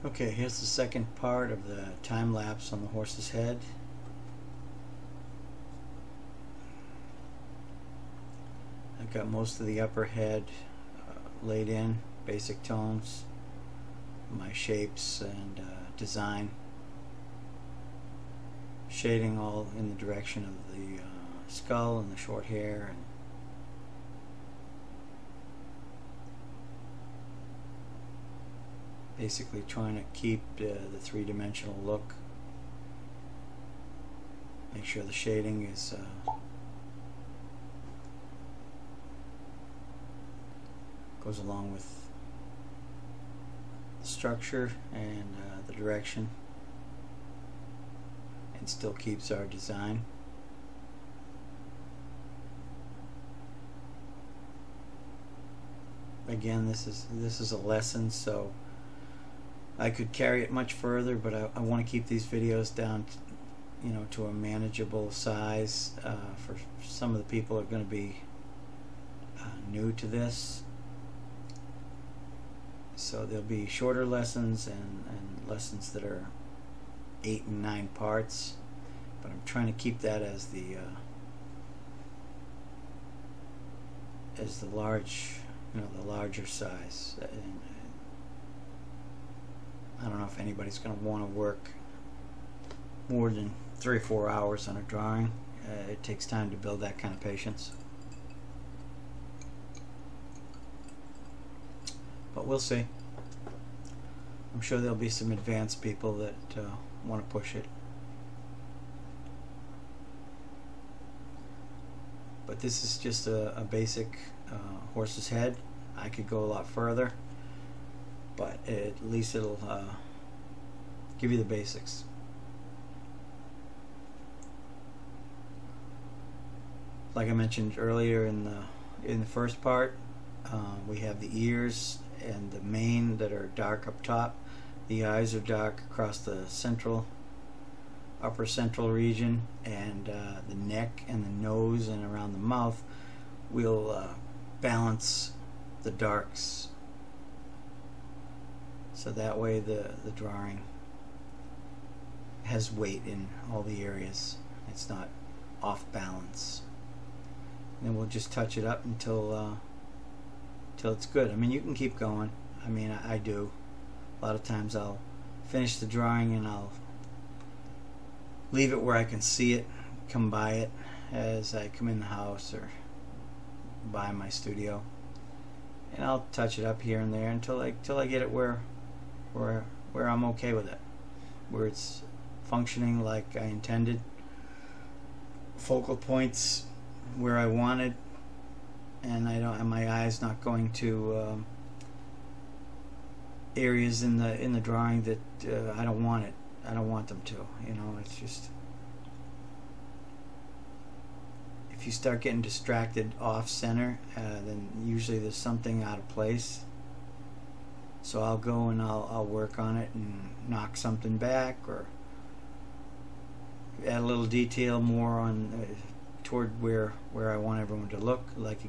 Okay, here's the second part of the time lapse on the horse's head. I've got most of the upper head laid in, basic tones, my shapes and design, shading all in the direction of the skull and the short hair, and basically trying to keep the three-dimensional look. Make sure the shading is goes along with the structure and the direction, and still keeps our design. Again, this is a lesson, so I could carry it much further, but I want to keep these videos down to a manageable size for some of the people who are going to be new to this. So there'll be shorter lessons and lessons that are 8 and 9 parts, but I'm trying to keep that as the larger size. And I don't know if anybody's going to want to work more than 3 or 4 hours on a drawing. It takes time to build that kind of patience. But we'll see. I'm sure there'll be some advanced people that want to push it. But this is just a basic horse's head. I could go a lot further, but at least it'll give you the basics. Like I mentioned earlier in the first part, we have the ears and the mane that are dark up top. The eyes are dark across the upper central region, and the neck and the nose and around the mouth will balance the darks, so that way the drawing has weight in all the areas. It's not off balance. And then we'll just touch it up until it's good. I mean, you can keep going. I mean, I do. A lot of times I'll finish the drawing and I'll leave it where I can see it, come by it as I come in the house or by my studio, and I'll touch it up here and there until I get it where I'm okay with it, where it's functioning like I intended, focal points where I wanted, and my eye's not going to areas in the drawing that I don't want them to. It's just, if you start getting distracted off center, then usually there's something out of place. So I'll go and I'll work on it and knock something back, or add a little detail more on toward where I want everyone to look. Like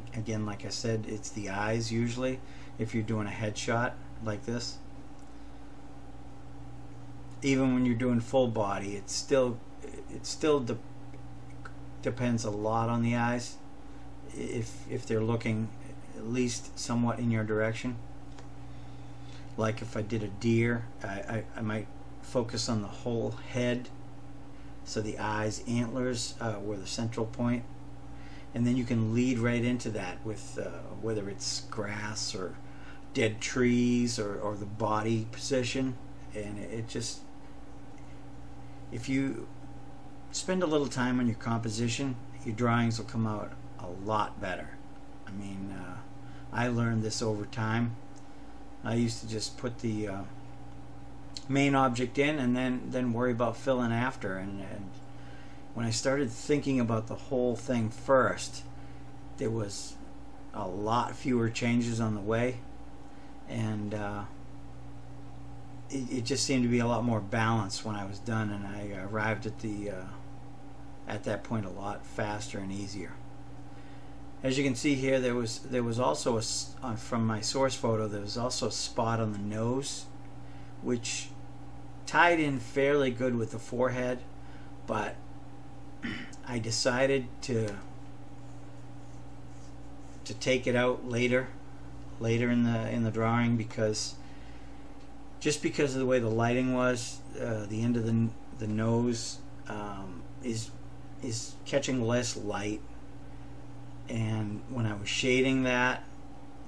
I said, it's the eyes usually. If you're doing a headshot like this, even when you're doing full body, it still depends a lot on the eyes. If they're looking at least somewhat in your direction. Like if I did a deer, I might focus on the whole head, so the eyes, antlers were the central point, and then you can lead right into that with whether it's grass or dead trees or the body position. And it just, if you spend a little time on your composition, your drawings will come out a lot better. I mean, I learned this over time. I used to just put the main object in and then worry about filling after, and when I started thinking about the whole thing first, there was a lot fewer changes on the way, and it just seemed to be a lot more balanced when I was done, and I arrived at that point a lot faster and easier. As you can see here, there was also from my source photo, there was also a spot on the nose which tied in fairly good with the forehead, but I decided to take it out later in the drawing, because because of the way the lighting was. The end of the nose is catching less light, and when I was shading that,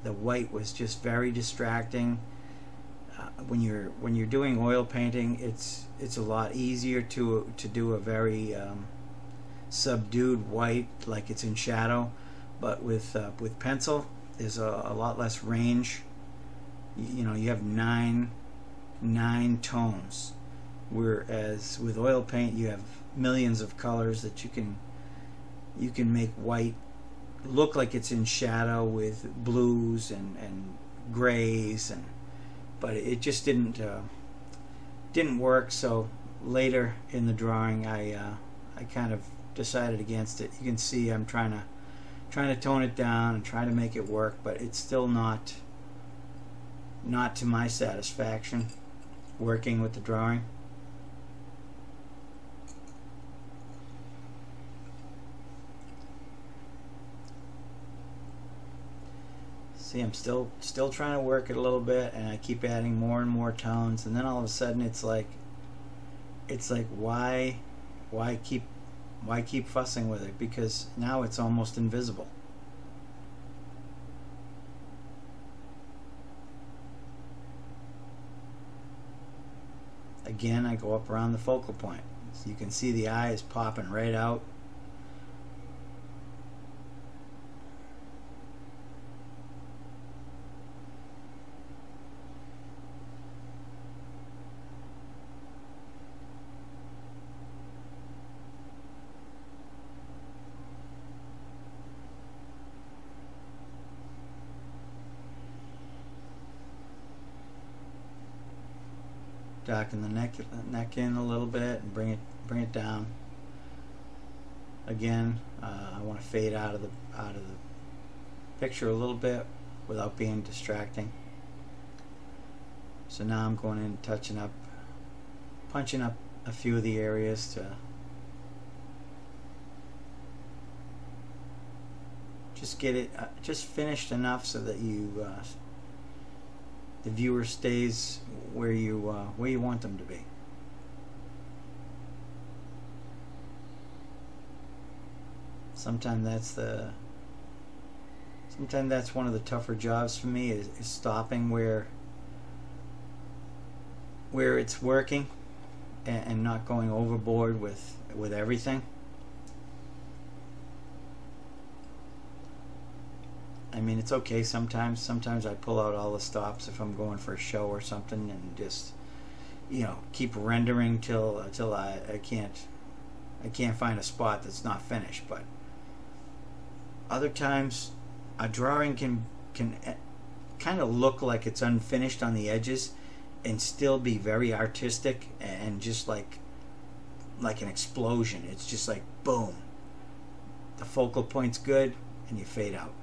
the white was just very distracting. When you're doing oil painting, it's a lot easier to do a very subdued white, like it's in shadow, but with pencil there's a lot less range. You know, you have nine tones, whereas with oil paint you have millions of colors that you can make white look like it's in shadow with blues and grays, but it just didn't work. So later in the drawing I kind of decided against it. You can see I'm trying to tone it down and try to make it work, but it's still not to my satisfaction working with the drawing. See, I'm still trying to work it a little bit, and I keep adding more and more tones, and then all of a sudden it's like why keep fussing with it, because now it's almost invisible. Again, I go up around the focal point, so you can see the eye is popping right out. Darken the neck in a little bit and bring it down. Again, I want to fade out of the picture a little bit without being distracting. So now I'm going in, touching up, punching up a few of the areas to just get it just finished enough so that the viewer stays where you want them to be. Sometimes that's one of the tougher jobs for me, is stopping where it's working and not going overboard with everything. I mean, it's okay sometimes. Sometimes I pull out all the stops if I'm going for a show or something, and just, you know, keep rendering till I can't find a spot that's not finished. But other times a drawing can kind of look like it's unfinished on the edges and still be very artistic and just like an explosion. It's just like boom, the focal point's good and you fade out.